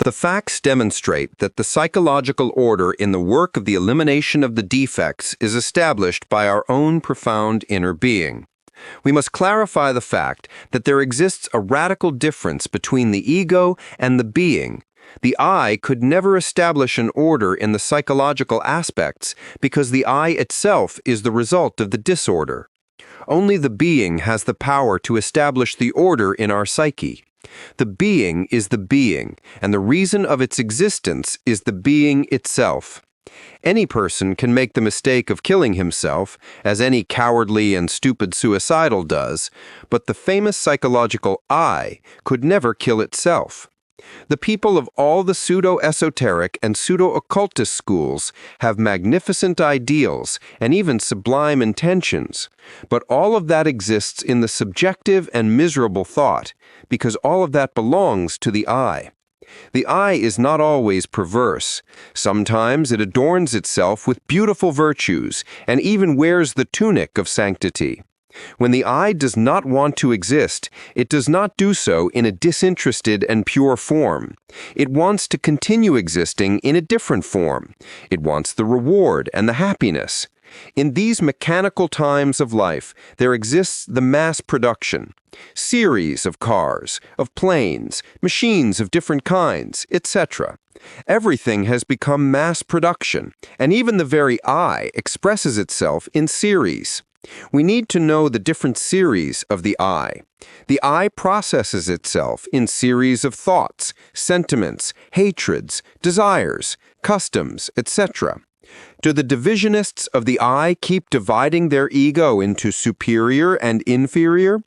The facts demonstrate that the psychological order in the work of the elimination of the defects is established by our own profound inner being. We must clarify the fact that there exists a radical difference between the ego and the being. The I could never establish an order in the psychological aspects because the I itself is the result of the disorder. Only the being has the power to establish the order in our psyche. The being is the being, and the reason of its existence is the being itself. Any person can make the mistake of killing himself, as any cowardly and stupid suicidal does, but the famous psychological I could never kill itself. The people of all the pseudo-esoteric and pseudo-occultist schools have magnificent ideals and even sublime intentions, but all of that exists in the subjective and miserable thought, because all of that belongs to the I. The I is not always perverse. Sometimes it adorns itself with beautiful virtues and even wears the tunic of sanctity. When the I does not want to exist, it does not do so in a disinterested and pure form. It wants to continue existing in a different form. It wants the reward and the happiness. In these mechanical times of life, there exists the mass production, series of cars, of planes, machines of different kinds, etc. Everything has become mass production, and even the very I expresses itself in series. We need to know the different series of the I. The I processes itself in series of thoughts, sentiments, hatreds, desires, customs, etc. Do the divisionists of the I keep dividing their ego into superior and inferior?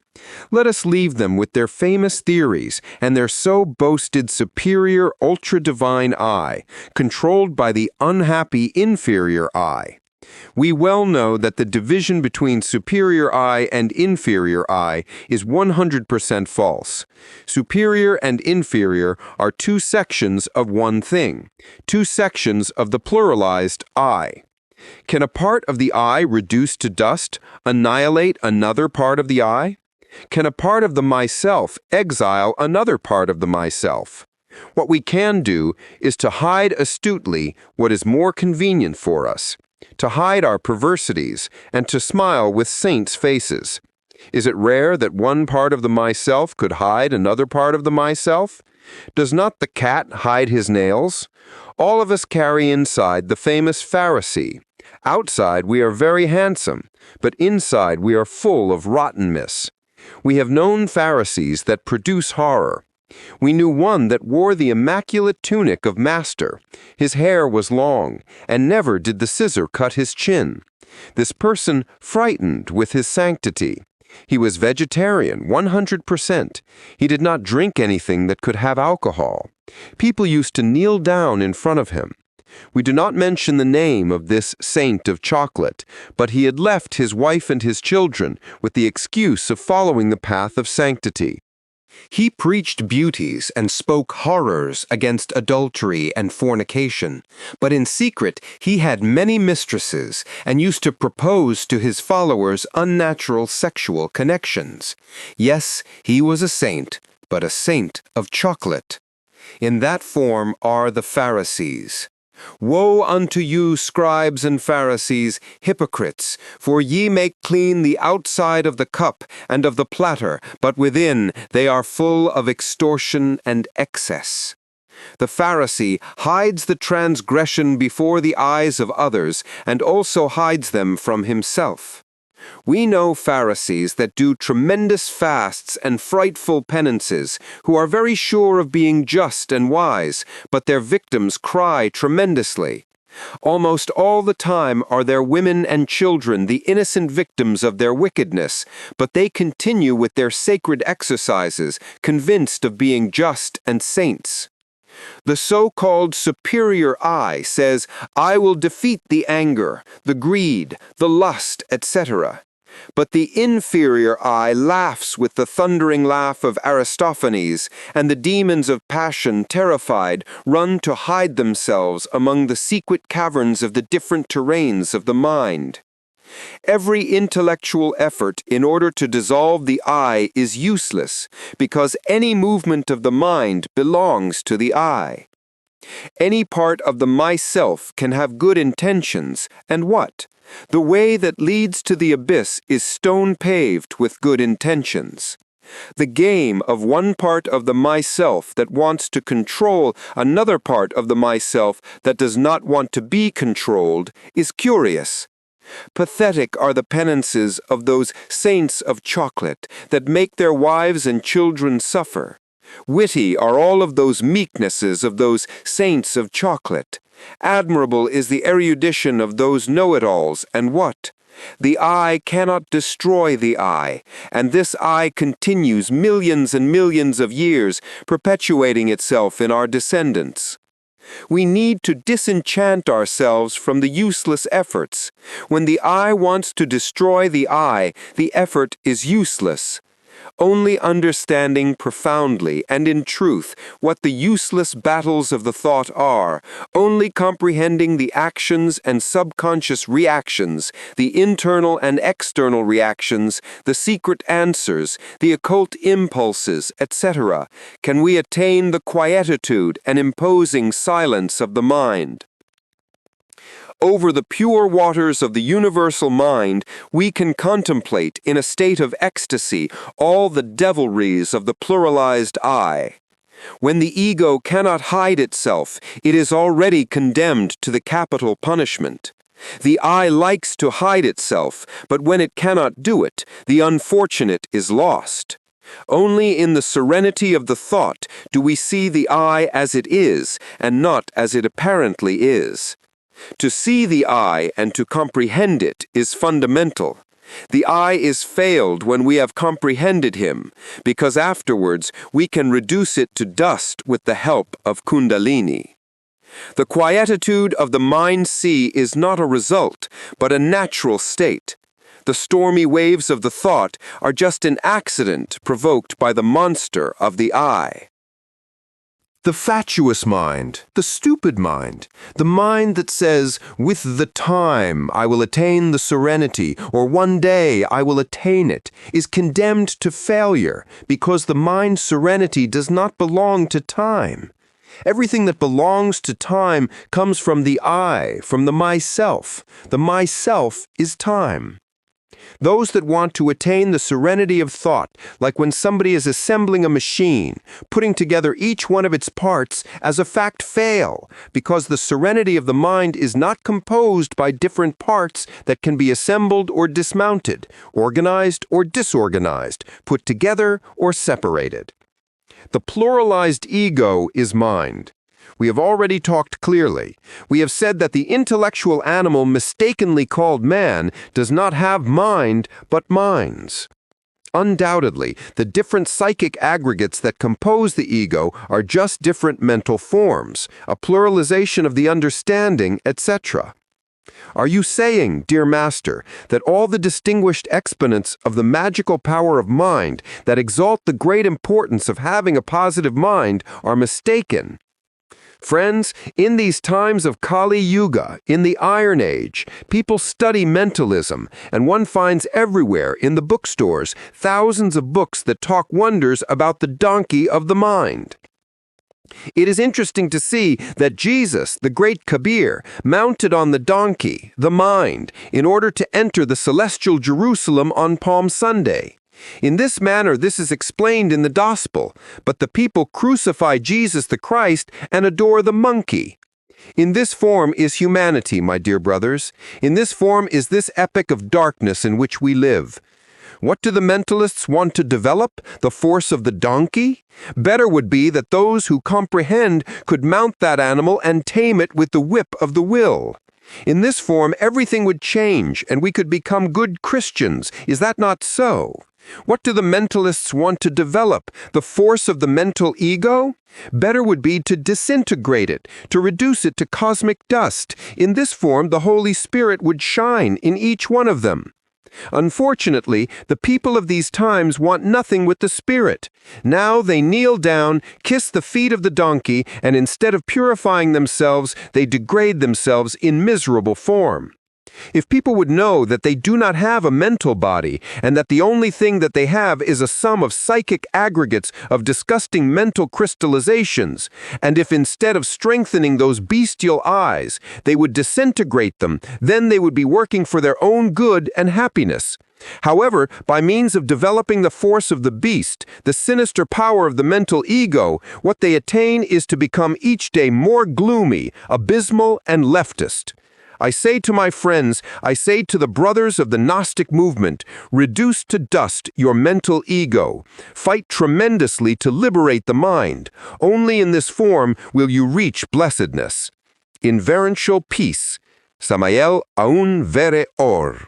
Let us leave them with their famous theories and their so-boasted superior ultra-divine I, controlled by the unhappy inferior I. We well know that the division between superior I and inferior I is 100% false. Superior and inferior are two sections of one thing, two sections of the pluralized I. Can a part of the I reduced to dust annihilate another part of the I? Can a part of the myself exile another part of the myself? What we can do is to hide astutely what is more convenient for us, to hide our perversities, and to smile with saints' faces. Is it rare that one part of the myself could hide another part of the myself? Does not the cat hide his nails? All of us carry inside the famous Pharisee. Outside we are very handsome, but inside we are full of rottenness. We have known Pharisees that produce horror. We knew one that wore the immaculate tunic of master. His hair was long, and never did the scissor cut his chin. This person frightened with his sanctity. He was vegetarian, 100%. He did not drink anything that could have alcohol. People used to kneel down in front of him. We do not mention the name of this saint of chocolate, but he had left his wife and his children with the excuse of following the path of sanctity. He preached beauties and spoke horrors against adultery and fornication, but in secret he had many mistresses and used to propose to his followers unnatural sexual connections. Yes, he was a saint, but a saint of chocolate. In that form are the Pharisees. Woe unto you, scribes and Pharisees, hypocrites! For ye make clean the outside of the cup and of the platter, but within they are full of extortion and excess. The Pharisee hides the transgression before the eyes of others, and also hides them from himself. We know Pharisees that do tremendous fasts and frightful penances, who are very sure of being just and wise, but their victims cry tremendously. Almost all the time are their women and children the innocent victims of their wickedness, but they continue with their sacred exercises, convinced of being just and saints. The so-called superior I says, I will defeat the anger, the greed, the lust, etc. But the inferior I laughs with the thundering laugh of Aristophanes, and the demons of passion, terrified, run to hide themselves among the secret caverns of the different terrains of the mind. Every intellectual effort in order to dissolve the I is useless, because any movement of the mind belongs to the I. Any part of the myself can have good intentions, and what? The way that leads to the abyss is stone-paved with good intentions. The game of one part of the myself that wants to control another part of the myself that does not want to be controlled is curious. Pathetic are the penances of those saints of chocolate that make their wives and children suffer. Witty are all of those meeknesses of those saints of chocolate. Admirable is the erudition of those know-it-alls, and what? The I cannot destroy the I, and this I continues millions and millions of years, perpetuating itself in our descendants. We need to disenchant ourselves from the useless efforts. When the I wants to destroy the I, the effort is useless. Only understanding profoundly and in truth what the useless battles of the thought are, only comprehending the actions and subconscious reactions, the internal and external reactions, the secret answers, the occult impulses, etc., can we attain the quietude and imposing silence of the mind. Over the pure waters of the universal mind, we can contemplate in a state of ecstasy all the devilries of the pluralized I. When the ego cannot hide itself, it is already condemned to the capital punishment. The I likes to hide itself, but when it cannot do it, the unfortunate is lost. Only in the serenity of the thought do we see the I as it is, and not as it apparently is. To see the I and to comprehend it is fundamental. The I is failed when we have comprehended him, because afterwards we can reduce it to dust with the help of Kundalini. The quietude of the mind sea is not a result, but a natural state. The stormy waves of the thought are just an accident provoked by the monster of the I. The fatuous mind, the stupid mind, the mind that says, with the time I will attain the serenity, or one day I will attain it, is condemned to failure because the mind's serenity does not belong to time. Everything that belongs to time comes from the I, from the myself. The myself is time. Those that want to attain the serenity of thought, like when somebody is assembling a machine, putting together each one of its parts, as a fact fail, because the serenity of the mind is not composed by different parts that can be assembled or dismounted, organized or disorganized, put together or separated. The pluralized ego is mind. We have already talked clearly. We have said that the intellectual animal mistakenly called man does not have mind, but minds. Undoubtedly, the different psychic aggregates that compose the ego are just different mental forms, a pluralization of the understanding, etc. Are you saying, dear Master, that all the distinguished exponents of the magical power of mind that exalt the great importance of having a positive mind are mistaken? Friends, in these times of Kali Yuga, in the Iron Age, people study mentalism, and one finds everywhere in the bookstores thousands of books that talk wonders about the donkey of the mind. It is interesting to see that Jesus, the great Kabir, mounted on the donkey, the mind, in order to enter the celestial Jerusalem on Palm Sunday. In this manner this is explained in the Gospel, but the people crucify Jesus the Christ and adore the monkey. In this form is humanity, my dear brothers. In this form is this epoch of darkness in which we live. What do the mentalists want to develop? The force of the donkey? Better would be that those who comprehend could mount that animal and tame it with the whip of the will. In this form everything would change and we could become good Christians. Is that not so? What do the mentalists want to develop? The force of the mental ego? Better would be to disintegrate it, to reduce it to cosmic dust. In this form, the Holy Spirit would shine in each one of them. Unfortunately, the people of these times want nothing with the Spirit. Now they kneel down, kiss the feet of the donkey, and instead of purifying themselves, they degrade themselves in miserable form. If people would know that they do not have a mental body, and that the only thing that they have is a sum of psychic aggregates of disgusting mental crystallizations, and if instead of strengthening those bestial eyes, they would disintegrate them, then they would be working for their own good and happiness. However, by means of developing the force of the beast, the sinister power of the mental ego, what they attain is to become each day more gloomy, abysmal, and leftist. I say to my friends, I say to the brothers of the Gnostic movement, reduce to dust your mental ego. Fight tremendously to liberate the mind. Only in this form will you reach blessedness. In reverential peace, Samael Aun Weor.